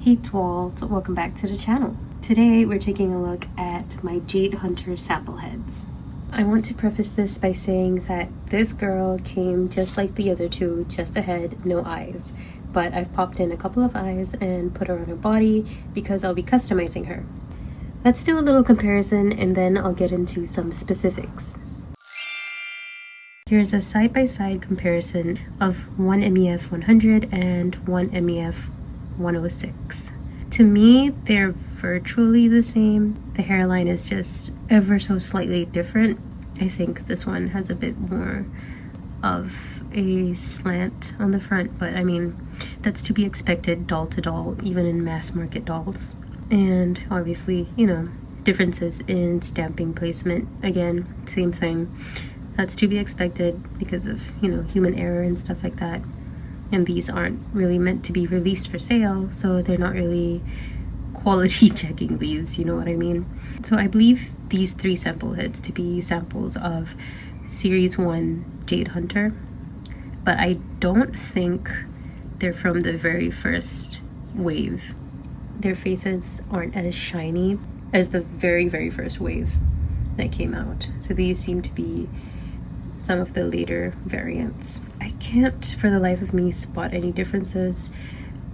Hey Twalt, welcome back to the channel. Today we're taking a look at my Jade Hunter sample heads. I want to preface this by saying that this girl came just like the other two, just a head, no eyes. But I've popped in a couple of eyes and put her on her body because I'll be customizing her. Let's do a little comparison and then I'll get into some specifics. Here's a side-by-side comparison of one MEF 100 and one MEF 106. To me, they're virtually the same. The hairline is just ever so slightly different. I think this one has a bit more of a slant on the front, but I mean, that's to be expected doll to doll, even in mass market dolls. And obviously, differences in stamping placement. Again, same thing. That's to be expected because of, human error and stuff like that. And these aren't really meant to be released for sale, so they're not really quality checking these, you know what I mean? So I believe these three sample heads to be samples of Series 1 Jade Hunter, but I don't think they're from the very first wave. Their faces aren't as shiny as the very, very first wave that came out. So these seem to be some of the later variants. I can't for the life of me spot any differences,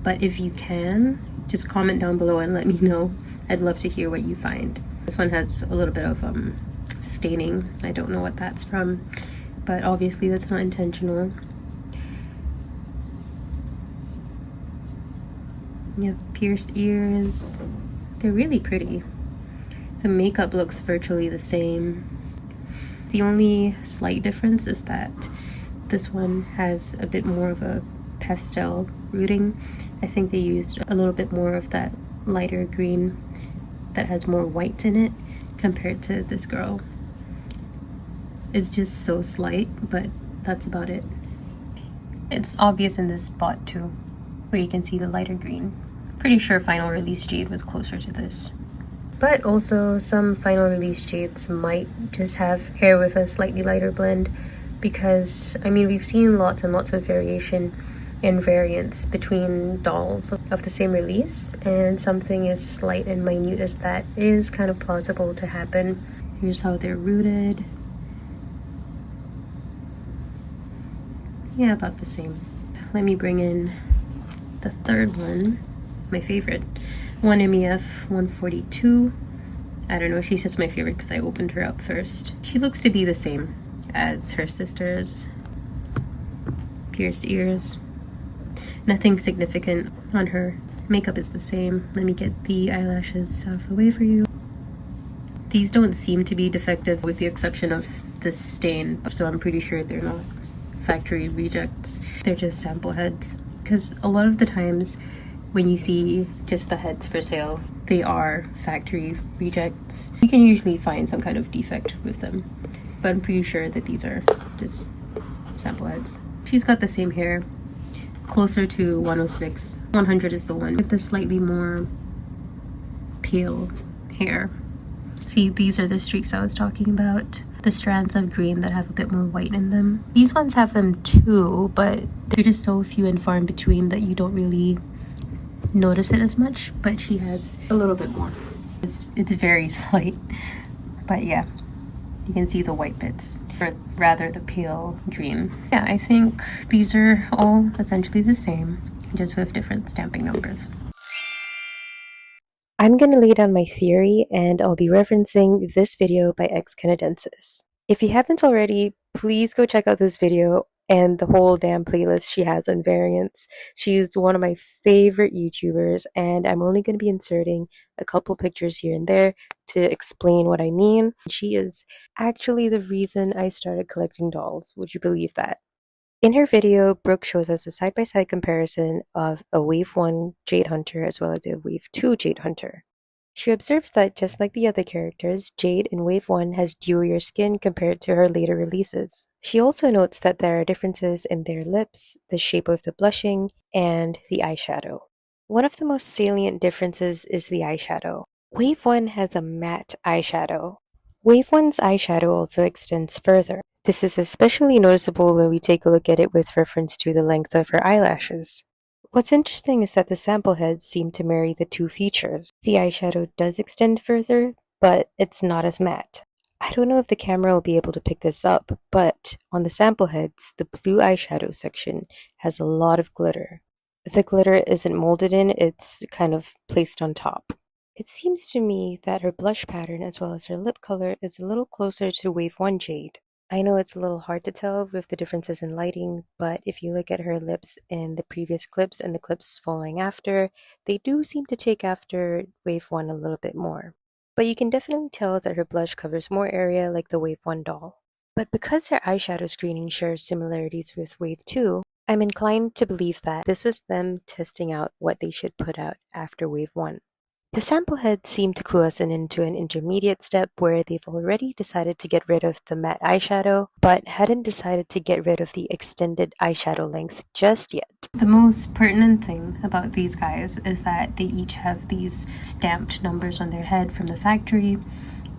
but if you can, just comment down below and let me know. I'd love to hear what you find. This one has a little bit of staining. I don't know what that's from, but obviously that's not intentional. You have pierced ears. They're really pretty. The makeup looks virtually the same. The only slight difference is that this one has a bit more of a pastel rooting. I think they used a little bit more of that lighter green that has more white in it compared to this girl. It's just so slight, but that's about it. It's obvious in this spot too, where you can see the lighter green. Pretty sure final release Jade was closer to this. But also, some final release Jades might just have hair with a slightly lighter blend because, I mean, we've seen lots and lots of variation and variants between dolls of the same release, and something as slight and minute as that is kind of plausible to happen. Here's how they're rooted. Yeah, about the same. Let me bring in the third one, my favorite. One MEF 142. I don't know, she's just my favorite because I opened her up first. She looks to be the same as her sisters. Pierced ears. Nothing significant on her. Makeup is the same. Let me get the eyelashes out of the way for you. These don't seem to be defective with the exception of the stain, so I'm pretty sure they're not factory rejects. They're just sample heads. Because a lot of the times when you see just the heads for sale, they are factory rejects. You can usually find some kind of defect with them, but I'm pretty sure that these are just sample heads. She's got the same hair, closer to 106. 100 is the one with the slightly more pale hair. See, these are the streaks I was talking about. The strands of green that have a bit more white in them. These ones have them too, but they're just so few and far in between that you don't really notice it as much, but she has a little bit more. It's very slight, but yeah, you can see the white bits, or rather the pale green. Yeah, I think these are all essentially the same, just with different stamping numbers. I'm going to lay down my theory, and I'll be referencing this video by Ex Canadensis. If you haven't already, please go check out this video and the whole damn playlist she has on variants. She's one of my favorite YouTubers, and I'm only going to be inserting a couple pictures here and there to explain what I mean. She is actually the reason I started collecting dolls. Would you believe that? In her video, Brooke shows us a side-by-side comparison of a Wave 1 Jade Hunter as well as a Wave 2 Jade Hunter. She observes that just like the other characters, Jade in Wave 1 has dewier skin compared to her later releases. She also notes that there are differences in their lips, the shape of the blushing, and the eyeshadow. One of the most salient differences is the eyeshadow. Wave 1 has a matte eyeshadow. Wave 1's eyeshadow also extends further. This is especially noticeable when we take a look at it with reference to the length of her eyelashes. What's interesting is that the sample heads seem to marry the two features. The eyeshadow does extend further, but it's not as matte. I don't know if the camera will be able to pick this up, but on the sample heads, the blue eyeshadow section has a lot of glitter. The glitter isn't molded in, it's kind of placed on top. It seems to me that her blush pattern as well as her lip color is a little closer to Wave 1 Jade. I know it's a little hard to tell with the differences in lighting, but if you look at her lips in the previous clips and the clips following after, they do seem to take after Wave 1 a little bit more. But you can definitely tell that her blush covers more area like the Wave 1 doll. But because her eyeshadow screening shares similarities with Wave 2, I'm inclined to believe that this was them testing out what they should put out after Wave 1. The sample heads seem to clue us in into an intermediate step where they've already decided to get rid of the matte eyeshadow, but hadn't decided to get rid of the extended eyeshadow length just yet. The most pertinent thing about these guys is that they each have these stamped numbers on their head from the factory,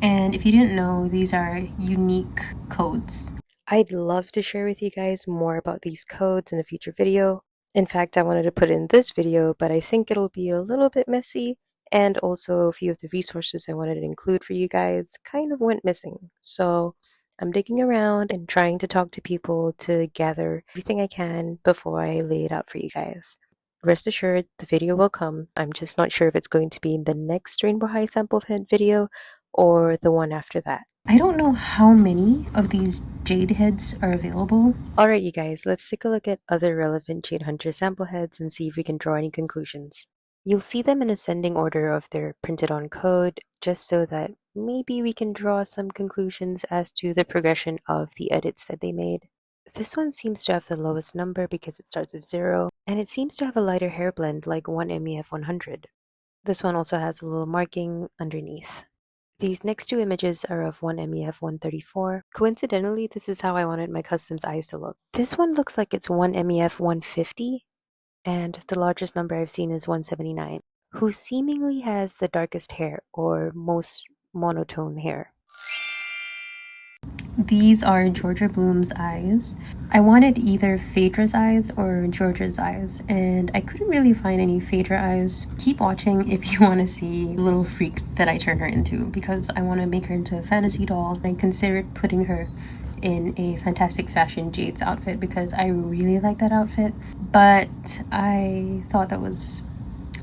and if you didn't know, these are unique codes. I'd love to share with you guys more about these codes in a future video. In fact, I wanted to put it in this video, but I think it'll be a little bit messy, and also a few of the resources I wanted to include for you guys kind of went missing. So I'm digging around and trying to talk to people to gather everything I can before I lay it out for you guys. Rest assured, the video will come. I'm just not sure if it's going to be in the next Rainbow High sample head video or the one after that. I don't know how many of these Jade heads are available. Alright, you guys, let's take a look at other relevant Jade Hunter sample heads and see if we can draw any conclusions. You'll see them in ascending order of their printed on code, just so that maybe we can draw some conclusions as to the progression of the edits that they made. This one seems to have the lowest number because it starts with 0, and it seems to have a lighter hair blend like 1MEF100. This one also has a little marking underneath. These next two images are of 1MEF134. Coincidentally, this is how I wanted my customs eyes to look. This one looks like it's 1MEF150, and the largest number I've seen is 179, who seemingly has the darkest hair or most monotone hair. These are Georgia Bloom's eyes. I wanted either Phaedra's eyes or Georgia's eyes, and I couldn't really find any Phaedra eyes. Keep watching if you want to see the little freak that I turn her into, because I want to make her into a fantasy doll. I considered putting her in a Fantastic Fashion Jade's outfit because I really like that outfit, but I thought that was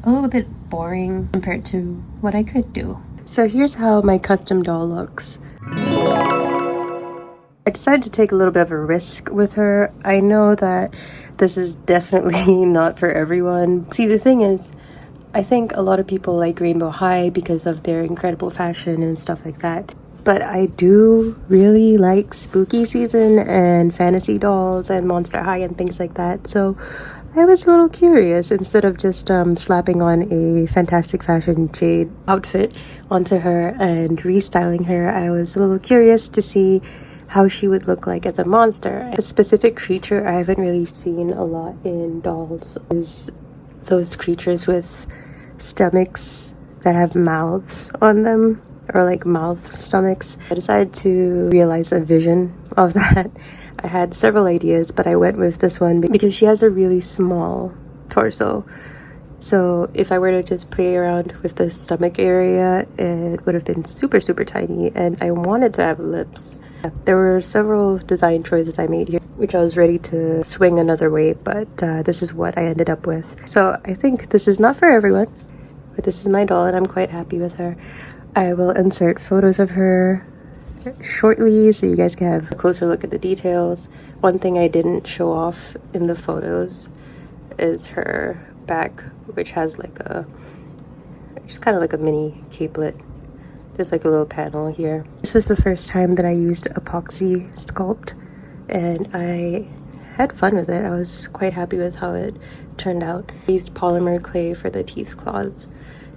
a little bit boring compared to what I could do. So here's how my custom doll looks. I decided to take a little bit of a risk with her. I know that this is definitely not for everyone. See, the thing is, I think a lot of people like Rainbow High because of their incredible fashion and stuff like that. But I do really like spooky season and fantasy dolls and Monster High and things like that. So I was a little curious. Instead of just slapping on a Fantastic Fashion Jade outfit onto her and restyling her, I was a little curious to see how she would look like as a monster. A specific creature I haven't really seen a lot in dolls is those creatures with stomachs that have mouths on them, or like mouth stomachs. I decided to realize a vision of that. I had several ideas, but I went with this one because she has a really small torso. So if I were to just play around with the stomach area, it would have been super tiny, and I wanted to have lips. There were several design choices I made here, which I was ready to swing another way, but this is what I ended up with. So I think this is not for everyone, but this is my doll and I'm quite happy with her. I will insert photos of her shortly so you guys can have a closer look at the details. One thing I didn't show off in the photos is her back, which has like just kind of like a mini capelet. There's like a little panel here. This was the first time that I used epoxy sculpt, and I had fun with it. I was quite happy with how it turned out. I used polymer clay for the teeth claws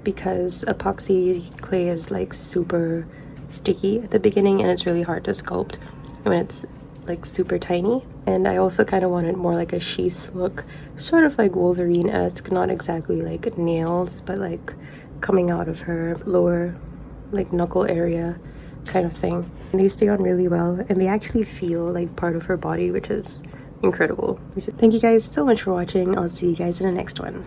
because epoxy clay is like super sticky at the beginning and it's really hard to sculpt when it's like super tiny. And I also kind of wanted more like a sheath look, sort of like Wolverine-esque, not exactly like nails, but like coming out of her lower like knuckle area kind of thing. And they stay on really well and they actually feel like part of her body, which is incredible. Thank you guys so much for watching. I'll see you guys in the next one.